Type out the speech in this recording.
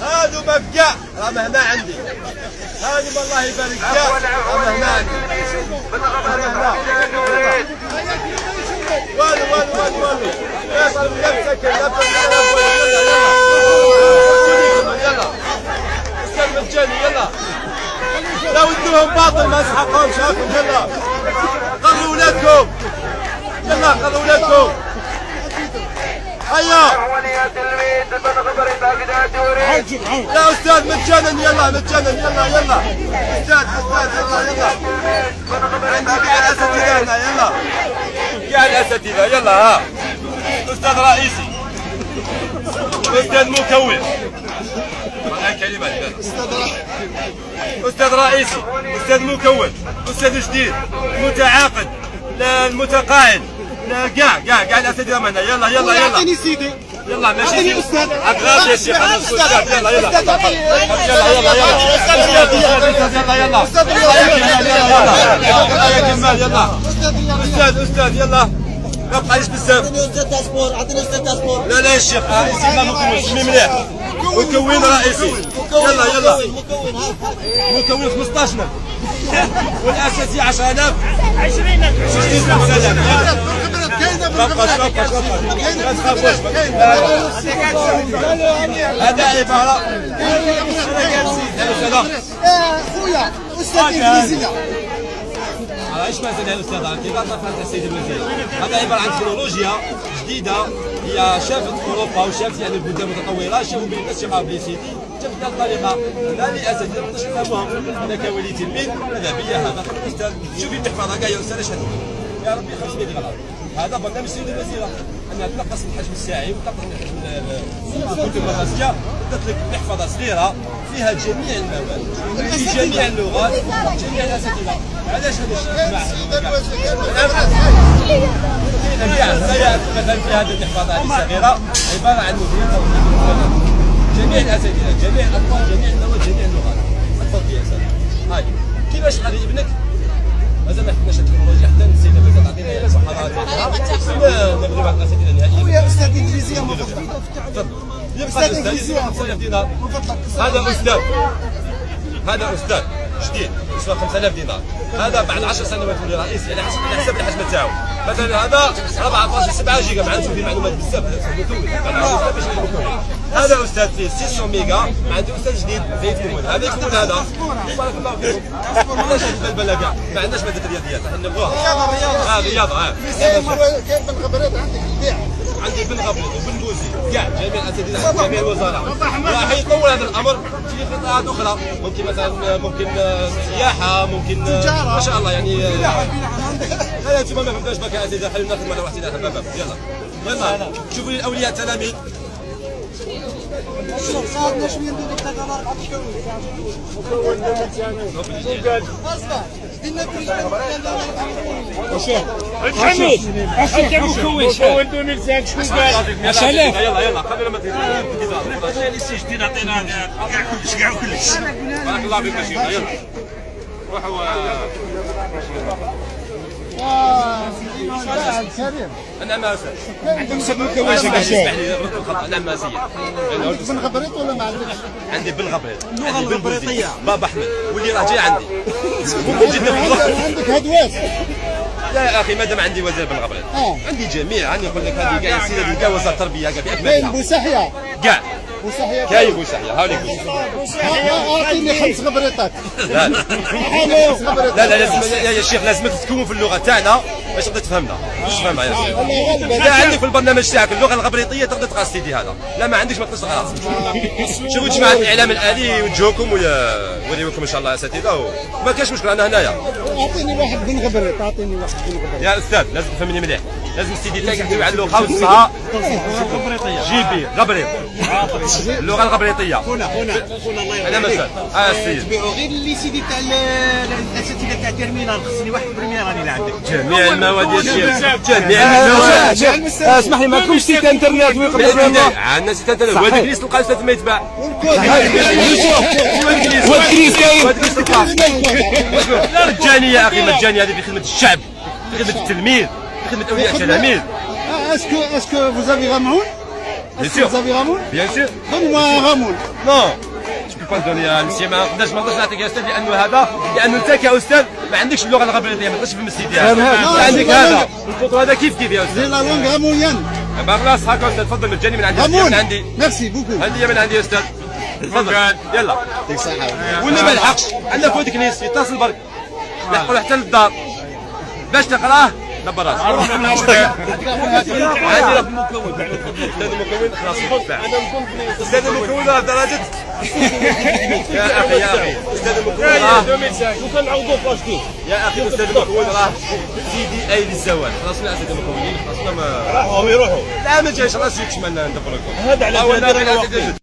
هادو مفقع راهم هنا عندي، هادو الله يبارك كاع راهم هنا عندي، والو والو والو والو فيصل ولا مسكر لا يلا استاذ مجاني يلا لا ودوهم باطل ما سحقهمش هاكم يلا قضوا ولادكم يلا قضوا ولادكم هيا يا استاذ مجانا يلا مجانا يلا يلا استاذ يلا يلا عندي كاع الاساتذه هنا يلا كاع الاساتذه يلا ها استاذ رئيسي استاذ مكون كلمات استاذ رئيسي استاذ مكون استاذ جديد متعاقد المتقاعد كاع الاساتذه معنا يلا يلا يلا اعطيني سيدي يلا ماشي اعطيني استاذ اغراض يا شيخ انا استاذ يلا يلا يلا يلا يلا استاذ يا كمال يلا استاذ يلا ما بقايش بزاف اعطيني استاذ تاسبور اعطيني استاذ تاسبور لا يا شيخ رئيسي ما مكون سمي مليح مكون رئيسي يلا يلا مكون 15000 والاساسي 10000 20000 هذا عباره خويا استاذ انجليزيه ايش مثلا يا استاذ كيف فهمت السيد الوزير هذا عباره عن تكنولوجيا جديده هي شافت اوروبا وشافت يعني البلدان المتطوره شافوا بين الناس شي بليسيتي جابت هذه الطريقه لا لاساتذه ما نقدرش نفهموهم انا كولي تلميذ ماذا بيا هذا استاذ شوفي المحفظه كاع يا استاذ اش يا ربي 500 غلط هذا برنامج السيد الوزيره انها تنقص من الحجم الساعي وتنقص من حجم الكتب الرئيسيه درت لك محفظه صغيره فيها جميع المواد في جميع اللغات جميع الاساتذه علاش هذا الشيء مثلا في هذه المحفظه هذه الصغيره عباره عن مدير جميع الاساتذه جميع الاطفال جميع المواد جميع اللغات تفضل يا استاذ هاي كيفاش غادي ابنك مازال ما حكمناش التكنولوجيا حتى السيده مازال تعطينا المحاضرات لا نبغيو بعض الاساتذه نهائيا خويا استاذ انجليزيه من فضلك تفضل يبقى الاستاذ 5000 دينار هذا استاذ جديد يسوى 5000 دينار هذا بعد 10 سنوات يولي رئيس يعني على حسب الحجم تاعو مثلا هذا 4.7 جيجا ما عنده فيه معلومات بزاف هذا استاذ فيه 600 ميجا ما عنده استاذ جديد فيكون هذا يكون هذا بارك الله فيكم ما عندناش البلبله كاع ما عندناش ماده الرياضيات احنا نبغوها رياضه كاين بن غبرات عندك البيع عندي بن غبريط وبن بوزي كاع جميع الاساتذه جميع الوزراء راح يطول هذا الامر في قطاعات اخرى ممكن مثلا ممكن سياحه ممكن ما شاء الله يعني لا انتم ما فهمتوش بك اساتذه خلينا ناخذ مره واحده باب يلا شوفوا لي الاولياء التلاميذ صارنا شويه نديروا التغيرات الحميد انت مكون شكون 2005 شكون قال 10000 يلا قبل ما تجي لي سي جديد عطينا كاع كلش بارك الله فيك شيخ يلا روحوا كريم انا ما اسال عندك سد مكون اسمح لي ردت الخطا انا مازيه بن غبريط ولا ما عندكش؟ عندي بن غبريط اللغه الغبريطيه بابا احمد واللي راه جاي عندي ممكن جدا عندك هدواس لا يا اخي مادام عندي وزير بن غبريط عندي جميع راني نقول لك هذه كاع السيده اللي كاع وزاره التربيه كاع في اكملها كاين بوسحيه كاع بوسحيه كاين بوسحيه هاوليك اعطيني 5 غبريطات لا لا لازم يا شيخ لازمك تكون في اللغه تاعنا باش تقدر تفهمنا باش تفهمها يا شيخ لا عندك في البرنامج تاعك اللغه الغبريطيه تقدر تقرا سيدي هذا لا ما عندكش ما تقدرش تقرا شوفوا جماعه الاعلام الالي يوجهوكم ويوريوكم ان شاء الله اساتذه وما كاينش مشكل انا هنايا اعطيني واحد بن غبريط اعطيني واحد بن غبريط يا استاذ لازم تفهمني مليح لازم السيدي تاعك يحتوي على اللغه وصفها جيبي غبريط اللغه الغبريطيه انا مثلا السيد تبيعوا غير اللي سيدي تاع الاساتذه تاع الترمينال خصني واحد بريمير راني لا عندك جميع المواد يا شيخ جميع المواد اسمح لي ما تكونش سيت انترنت ويقدر عندنا سيت انترنت والكريس تلقى الاستاذ ما يتباع والكريس كاين لا مجانيه يا اخي مجانيه هذه في خدمه الشعب في خدمه التلميذ في خدمه اولياء التلاميذ اسكو vous avez Ramon Bien sûr. Vous avez Ramon? Bien sûr. Donne-moi un Ramon. Non. Je peux pas donner يا مسيو ما نقدرش نعطيك يا استاذ لانه انت كاستاذ ما عندكش اللغه الغبريه ما تقدرش تفهم السيدي هذا عندك هذا الفوتو هذا كيف يا J'ai استاذ la langue ramonienne. خلاص هاكا استاذ تفضل مجاني من عندي هديه Ramon. من عندي Merci beaucoup. هديه من عندي يا استاذ تفضل يلا يعطيك الصحة. واللي ما لحقش عندنا فوت كنيس يتصل برك لحقوا حتى للدار باش تقراه دبر راسك عندي رقم مكون استاذ المكون خلاص استاذ المكون درجه يا اخي استاذ المكون شو كنعوضوا فاش كيف يا اخي استاذ المكون راه سيدي اي للزواج خلاص لا استاذ المكونين خلاص راحوا يروحوا لا ما جايش خلاص يكشف ندبر لكم هذا على